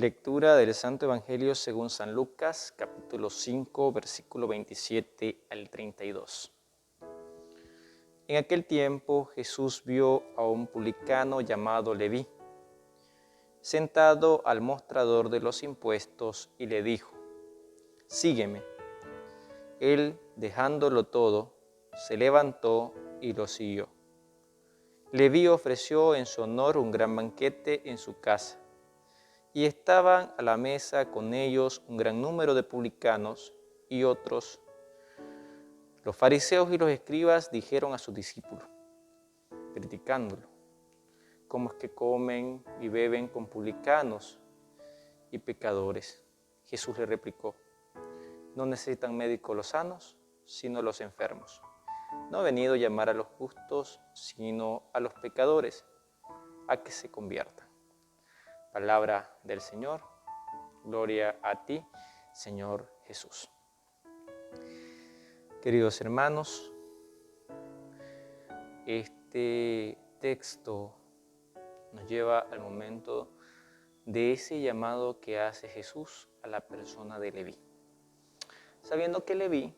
Lectura del Santo Evangelio según San Lucas, capítulo 5, versículo 27 al 32. En aquel tiempo Jesús vio a un publicano llamado Leví, sentado al mostrador de los impuestos, y le dijo: «Sígueme». Él, dejándolo todo, se levantó y lo siguió. Leví ofreció en su honor un gran banquete en su casa, y estaban a la mesa con ellos un gran número de publicanos y otros. Los fariseos y los escribas dijeron a sus discípulos, criticándolo: «¿Cómo es que comen y beben con publicanos y pecadores?» Jesús le replicó: «No necesitan médicos los sanos, sino los enfermos. No he venido a llamar a los justos, sino a los pecadores, a que se conviertan». Palabra del Señor. Gloria a ti, Señor Jesús. Queridos hermanos, este texto nos lleva al momento de ese llamado que hace Jesús a la persona de Leví. Sabiendo que Leví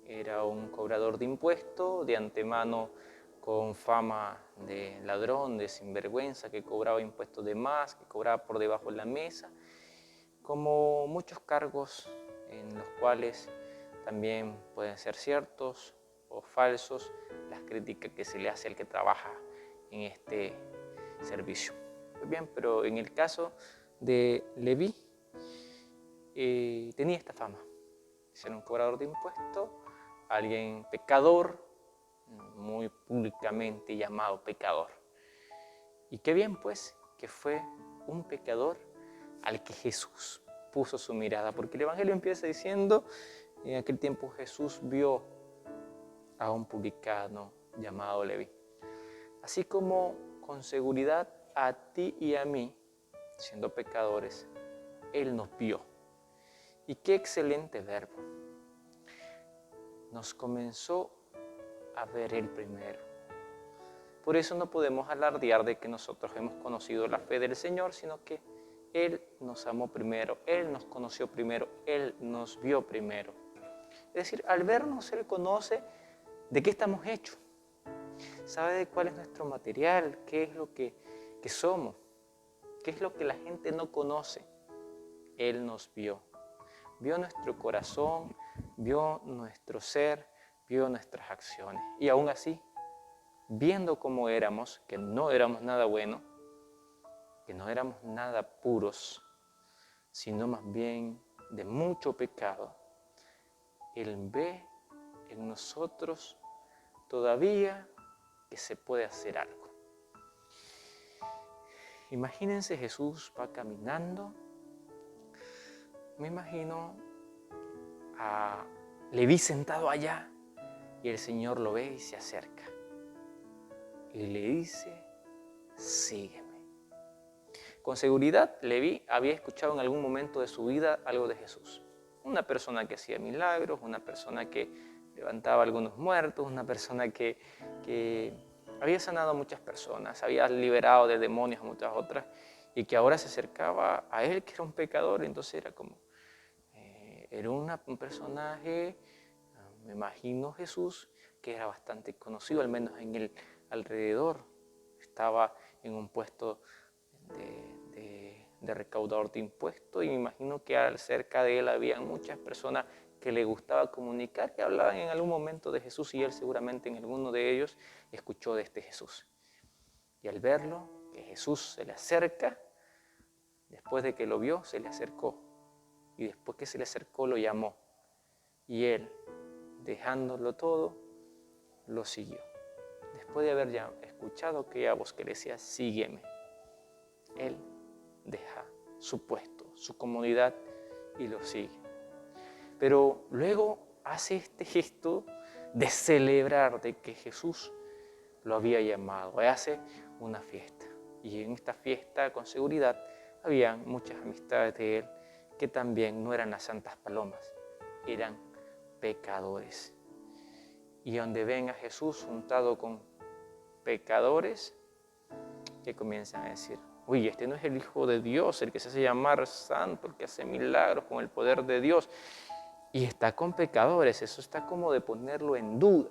era un cobrador de impuestos, de antemano con fama de ladrón, de sinvergüenza, que cobraba impuestos de más, que cobraba por debajo de la mesa, como muchos cargos en los cuales también pueden ser ciertos o falsos las críticas que se le hace al que trabaja en este servicio. Pues bien, pero en el caso de Leví, tenía esta fama, ser un cobrador de impuestos, alguien pecador, muy públicamente llamado pecador. Y qué bien pues que fue un pecador al que Jesús puso su mirada, porque el Evangelio empieza diciendo: en aquel tiempo Jesús vio a un publicano llamado Leví. Así como con seguridad a ti y a mí, siendo pecadores, Él nos vio. Y qué excelente verbo. Nos comenzó a ver Él primero. Por eso no podemos alardear de que nosotros hemos conocido la fe del Señor, sino que Él nos amó primero, Él nos conoció primero, Él nos vio primero. Es decir, al vernos Él conoce de qué estamos hechos, sabe de cuál es nuestro material, qué es lo que somos, qué es lo que la gente no conoce. Él nos vio nuestro corazón, vio nuestro ser, vio nuestras acciones. Y aún así, viendo cómo éramos, que no éramos nada bueno, que no éramos nada puros, sino más bien de mucho pecado, Él ve en nosotros todavía que se puede hacer algo. Imagínense, Jesús va caminando. Me imagino a Leví sentado allá y el Señor lo ve y se acerca y le dice: sígueme. Con seguridad, Leví había escuchado en algún momento de su vida algo de Jesús. Una persona que hacía milagros, una persona que levantaba a algunos muertos, una persona que había sanado a muchas personas, había liberado de demonios a muchas otras, y que ahora se acercaba a él, que era un pecador. Entonces era como, era un personaje, me imagino Jesús, que era bastante conocido, al menos en el alrededor. Estaba en un puesto de recaudador de impuestos, y me imagino que cerca de él había muchas personas que le gustaba comunicar, que hablaban en algún momento de Jesús, y él seguramente en alguno de ellos escuchó de este Jesús. Y al verlo, que Jesús se le acerca, después de que lo vio, se le acercó, y después que se le acercó lo llamó, y él, dejándolo todo, lo siguió. Después de haber ya escuchado aquella voz que le decía: sígueme, él deja su puesto, su comodidad, y lo sigue. Pero luego hace este gesto de celebrar de que Jesús lo había llamado, hace una fiesta. Y en esta fiesta, con seguridad, habían muchas amistades de él que también no eran las santas palomas, eran pecadores. Y donde ven a Jesús juntado con pecadores, que comienzan a decir: Uy, este no es el Hijo de Dios, el que se hace llamar santo, el que hace milagros con el poder de Dios. Y está con pecadores, eso está como de ponerlo en duda.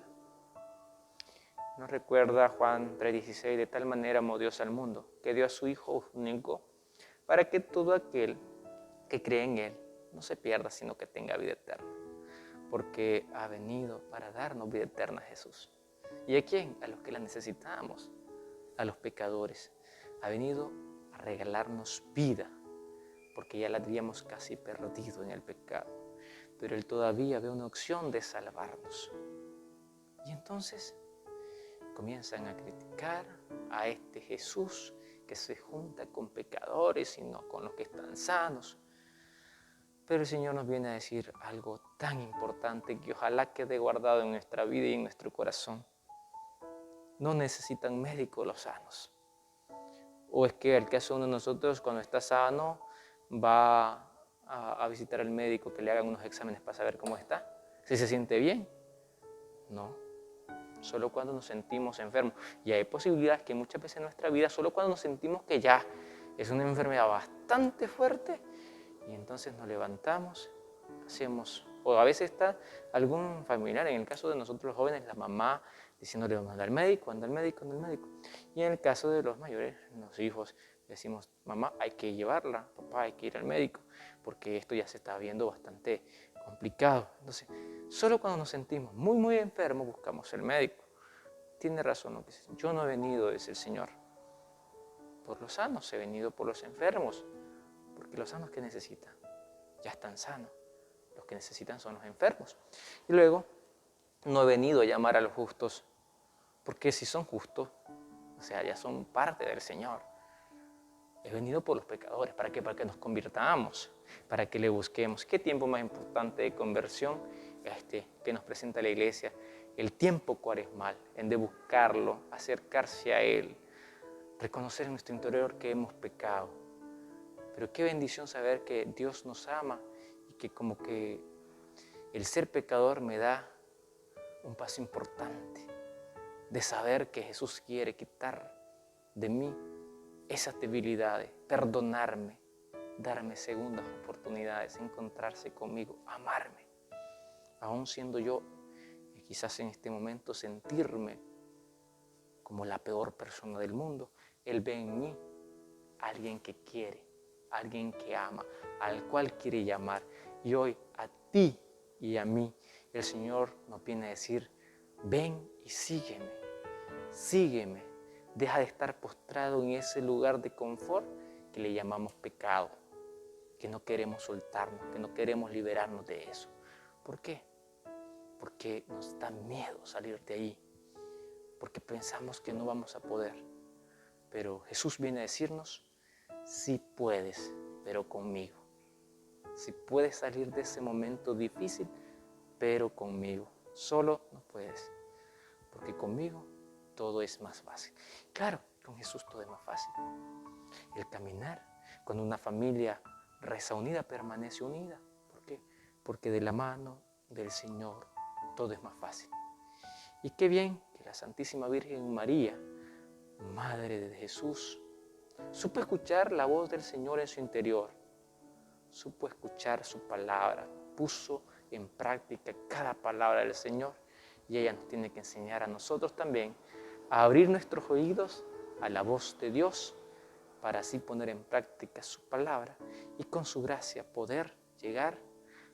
¿Nos recuerda Juan 3:16? De tal manera amó Dios al mundo, que dio a su Hijo único, para que todo aquel que cree en Él no se pierda, sino que tenga vida eterna. Porque ha venido para darnos vida eterna Jesús. ¿Y a quién? A los que la necesitamos, a los pecadores. Ha venido a regalarnos vida, porque ya la habíamos casi perdido en el pecado. Pero Él todavía ve una opción de salvarnos. Y entonces comienzan a criticar a este Jesús que se junta con pecadores y no con los que están sanos. Pero el Señor nos viene a decir algo tan importante que ojalá quede guardado en nuestra vida y en nuestro corazón. No necesitan médicos los sanos. ¿O es que el caso de uno de nosotros cuando está sano va a visitar al médico que le hagan unos exámenes para saber cómo está? ¿Si se siente bien? No. Solo cuando nos sentimos enfermos. Y hay posibilidades que muchas veces en nuestra vida, solo cuando nos sentimos que ya es una enfermedad bastante fuerte, y entonces nos levantamos, hacemos, o a veces está algún familiar, en el caso de nosotros los jóvenes, la mamá diciéndole, anda al médico, anda al médico, anda al médico. Y en el caso de los mayores, los hijos, decimos, mamá, hay que llevarla, papá, hay que ir al médico, porque esto ya se está viendo bastante complicado. Entonces, solo cuando nos sentimos muy, muy enfermos, buscamos el médico. Tiene razón lo que dice. Yo no he venido, dice el Señor, por los sanos, he venido por los enfermos, porque los sanos que necesitan ya están sanos. Los que necesitan son los enfermos. Y luego, no he venido a llamar a los justos, porque si son justos, o sea, ya son parte del Señor. He venido por los pecadores. ¿Para qué? Para que nos convirtamos, para que le busquemos. ¿Qué tiempo más importante de conversión que nos presenta la iglesia? El tiempo cuaresmal, en de buscarlo, acercarse a Él, reconocer en nuestro interior que hemos pecado. Pero qué bendición saber que Dios nos ama y que como que el ser pecador me da un paso importante de saber que Jesús quiere quitar de mí esas debilidades, perdonarme, darme segundas oportunidades, encontrarse conmigo, amarme. Aún siendo yo, quizás en este momento, sentirme como la peor persona del mundo, Él ve en mí a alguien que quiere, a alguien que ama, al cual quiere llamar. Y hoy a ti y a mí, el Señor nos viene a decir, ven y sígueme, sígueme. Deja de estar postrado en ese lugar de confort que le llamamos pecado, que no queremos soltarnos, que no queremos liberarnos de eso. ¿Por qué? Porque nos da miedo salir de ahí, porque pensamos que no vamos a poder. Pero Jesús viene a decirnos, sí puedes, pero conmigo. Sí puedes salir de ese momento difícil, pero conmigo. Solo no puedes, porque conmigo todo es más fácil. Claro, con Jesús todo es más fácil. El caminar, cuando una familia reza unida, permanece unida. ¿Por qué? Porque de la mano del Señor todo es más fácil. Y qué bien que la Santísima Virgen María, Madre de Jesús, supo escuchar la voz del Señor en su interior, supo escuchar su palabra, puso en práctica cada palabra del Señor, y ella nos tiene que enseñar a nosotros también a abrir nuestros oídos a la voz de Dios para así poner en práctica su palabra y con su gracia poder llegar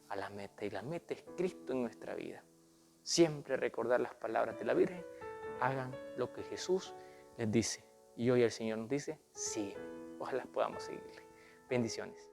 a la meta. Y la meta es Cristo en nuestra vida. Siempre recordar las palabras de la Virgen, hagan lo que Jesús les dice. Y hoy el Señor nos dice, sígueme. Ojalá podamos seguirle. Bendiciones.